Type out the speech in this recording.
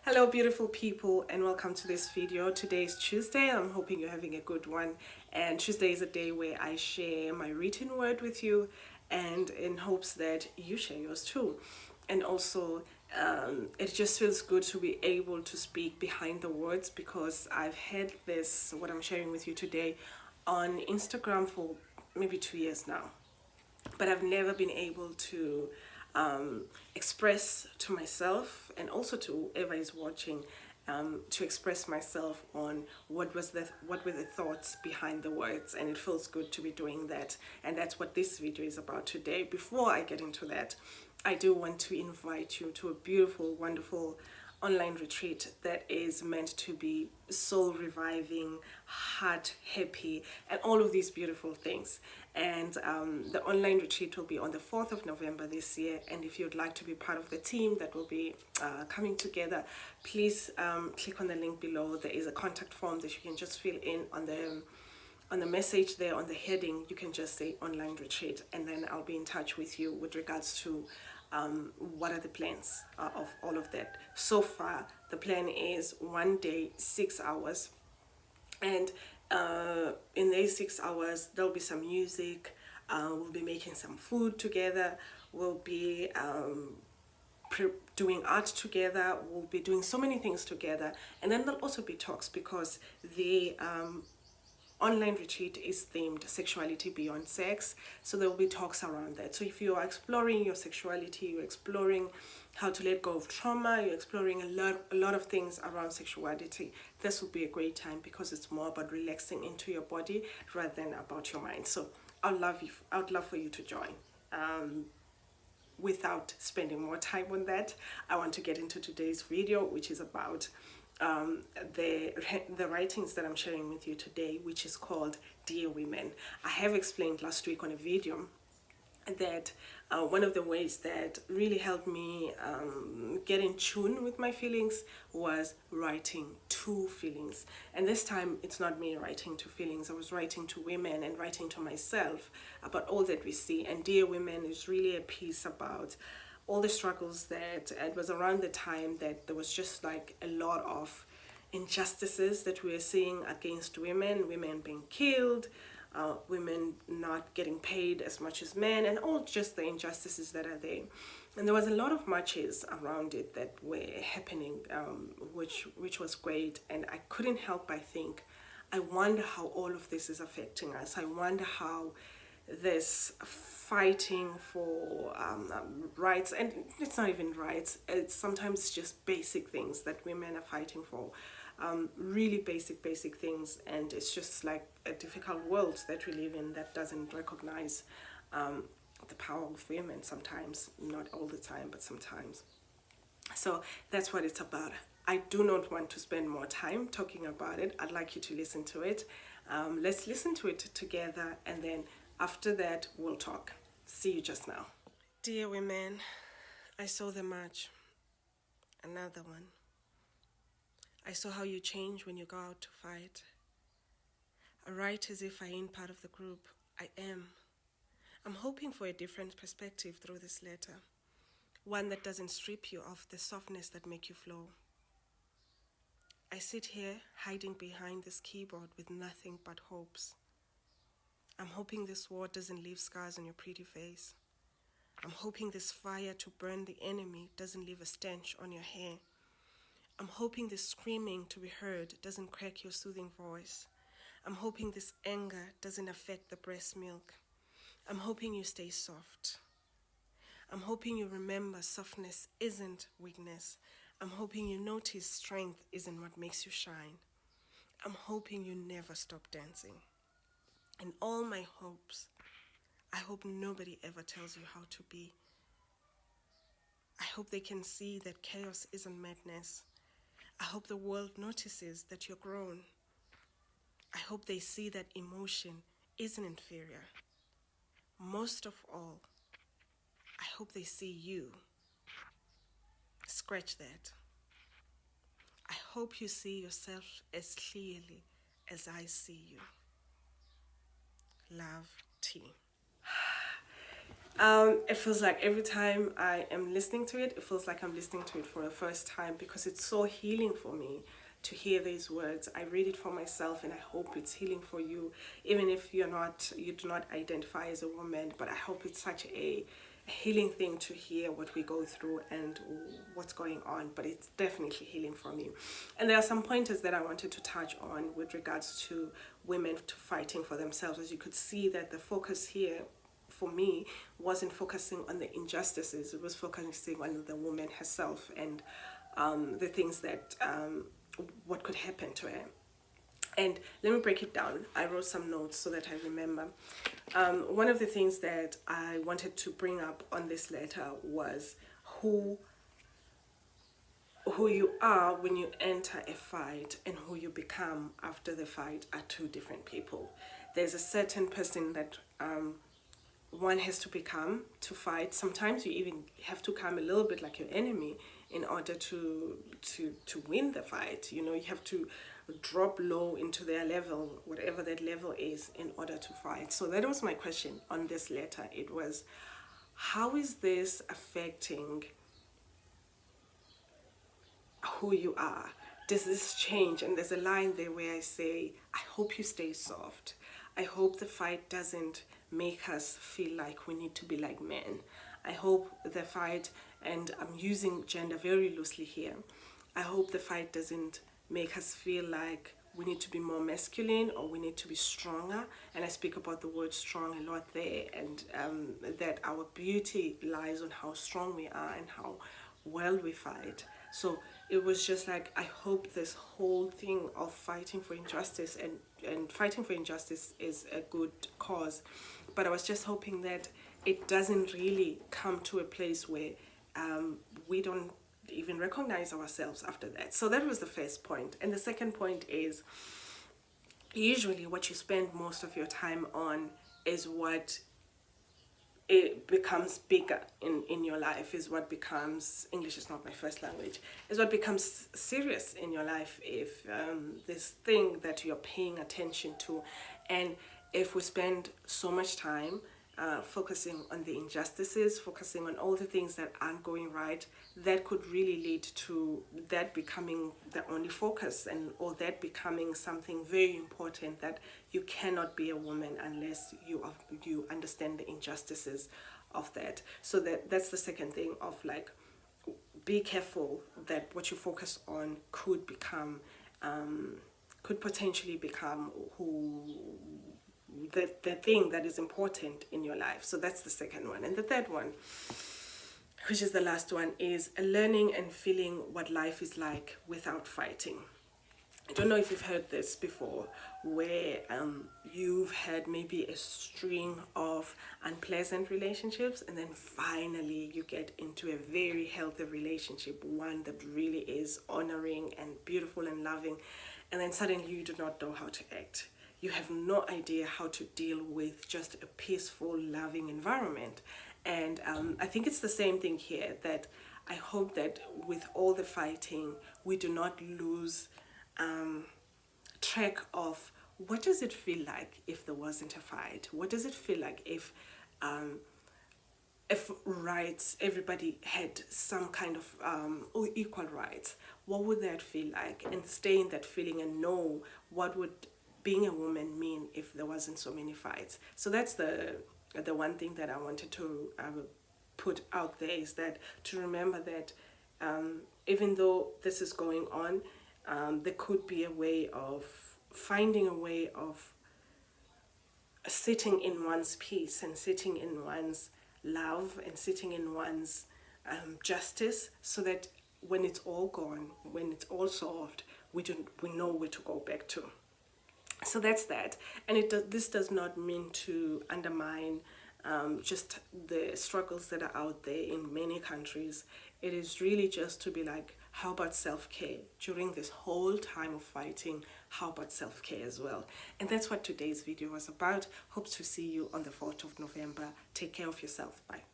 Hello beautiful people, and welcome to this video. Today is Tuesday and I'm hoping you're having a good one. And Tuesday is a day where I share my written word with you, and in hopes that you share yours too. And also it just feels good to be able to speak behind the words, because I've had this, what I'm sharing with you today, on Instagram for maybe 2 years now, but I've never been able to express to myself, and also to whoever is watching, to express myself on what were the thoughts behind the words. And it feels good to be doing that, and that's what this video is about today. Before I get into that, I do want to invite you to a beautiful, wonderful online retreat that is meant to be soul reviving, heart happy, and all of these beautiful things. And the online retreat will be on the 4th of November this year. And if you'd like to be part of the team that will be coming together, please click on the link below. There is a contact form that you can just fill in on the message there, on the heading. You can just say online retreat, and then I'll be in touch with you with regards to what are the plans of all of that. So far, the plan is 1 day, 6 hours, and in these 6 hours, there'll be some music. We'll be making some food together. We'll be doing art together. We'll be doing so many things together, and then there'll also be talks, because the online retreat is themed sexuality beyond sex. So there will be talks around that. So if you are exploring your sexuality, you're exploring how to let go of trauma, you're exploring a lot of things around sexuality, this will be a great time, because it's more about relaxing into your body rather than about your mind. So I'd love for you to join. Without spending more time on that, I want to get into today's video, which is about the writings that I'm sharing with you today, which is called Dear Women. I have explained last week on a video that one of the ways that really helped me get in tune with my feelings was writing to feelings. And this time it's not me writing to feelings, I was writing to women and writing to myself about all that we see. And Dear Women is really a piece about all the struggles that it was around the time that there was just like a lot of injustices that we were seeing against women being killed, women not getting paid as much as men, and all just the injustices that are there. And there was a lot of marches around it that were happening, which was great. And I couldn't help but think, I wonder how all of this is affecting us. I wonder how this fighting for rights, and it's not even rights, it's sometimes just basic things that women are fighting for, really basic things. And it's just like a difficult world that we live in that doesn't recognize the power of women sometimes, not all the time, but sometimes. So that's what it's about. I do not want to spend more time talking about it. I'd like you to listen to it. Let's listen to it together, and then after that we'll talk. See you just now. Dear women, I saw the march. Another one. I saw how you change when you go out to fight. I write as if I ain't part of the group. I am. I'm hoping for a different perspective through this letter. One that doesn't strip you of the softness that make you flow. I sit here hiding behind this keyboard with nothing but hopes. I'm hoping this war doesn't leave scars on your pretty face. I'm hoping this fire to burn the enemy doesn't leave a stench on your hair. I'm hoping this screaming to be heard doesn't crack your soothing voice. I'm hoping this anger doesn't affect the breast milk. I'm hoping you stay soft. I'm hoping you remember softness isn't weakness. I'm hoping you notice strength isn't what makes you shine. I'm hoping you never stop dancing. In all my hopes, I hope nobody ever tells you how to be. I hope they can see that chaos isn't madness. I hope the world notices that you're grown. I hope they see that emotion isn't inferior. Most of all, I hope they see you. Scratch that. I hope you see yourself as clearly as I see you. Love, T. It feels like every time I am listening to it, it feels like I'm listening to it for the first time, because it's so healing for me to hear these words. I read it for myself, and I hope it's healing for you, even if you do not identify as a woman. But I hope it's such a healing thing to hear what we go through and what's going on. But it's definitely healing for me. And there are some pointers that I wanted to touch on with regards to women to fighting for themselves. As you could see, that the focus here for me wasn't focusing on the injustices, it was focusing on the woman herself, and the things that what could happen to her. And let me break it down. I wrote some notes so that I remember. One of the things that I wanted to bring up on this letter was who you are when you enter a fight and who you become after the fight are two different people. There's a certain person that one has to become to fight. Sometimes you even have to become a little bit like your enemy in order to win the fight. You know, you have to drop low into their level, whatever that level is, in order to fight. So that was my question on this letter. It was, how is this affecting who you are? Does this change? And there's a line there where I say, I hope you stay soft. I hope the fight doesn't make us feel like we need to be like men. I hope the fight, and I'm using gender very loosely here, I hope the fight doesn't make us feel like we need to be more masculine or we need to be stronger. And I speak about the word strong a lot there, and that our beauty lies on how strong we are and how well we fight. So it was just like, I hope this whole thing of fighting for injustice, and fighting for injustice is a good cause, but I was just hoping that it doesn't really come to a place where we don't even recognize ourselves after that. So that was the first point. And the second point is, usually what you spend most of your time on is what it becomes bigger in your life, is what becomes, English is not my first language, is what becomes serious in your life. If this thing that you're paying attention to, and if we spend so much time focusing on the injustices, focusing on all the things that aren't going right, that could really lead to that becoming the only focus, and or that becoming something very important, that you cannot be a woman unless you understand the injustices of that. So that's the second thing of like, be careful that what you focus on could become could potentially become the thing that is important in your life. So that's the second one. And the third one, which is the last one, is learning and feeling what life is like without fighting. I don't know if you've heard this before, where you've had maybe a string of unpleasant relationships, and then finally you get into a very healthy relationship, one that really is honoring and beautiful and loving, and then suddenly you do not know how to act. You have no idea how to deal with just a peaceful, loving environment. And I think it's the same thing here, that I hope that with all the fighting, we do not lose track of what does it feel like if there wasn't a fight? What does it feel like if rights, everybody had some kind of or equal rights? What would that feel like? And stay in that feeling and know what would being a woman mean if there wasn't so many fights. So that's the one thing that I wanted to put out there, is that to remember that even though this is going on, there could be a way of finding a way of sitting in one's peace, and sitting in one's love, and sitting in one's justice, so that when it's all gone, when it's all solved, we know where to go back to. So that's that. And this does not mean to undermine just the struggles that are out there in many countries. It is really just to be like, how about self-care during this whole time of fighting? How about self-care as well? And that's what today's video was about. Hope to see you on the 4th of November. Take care of yourself. Bye.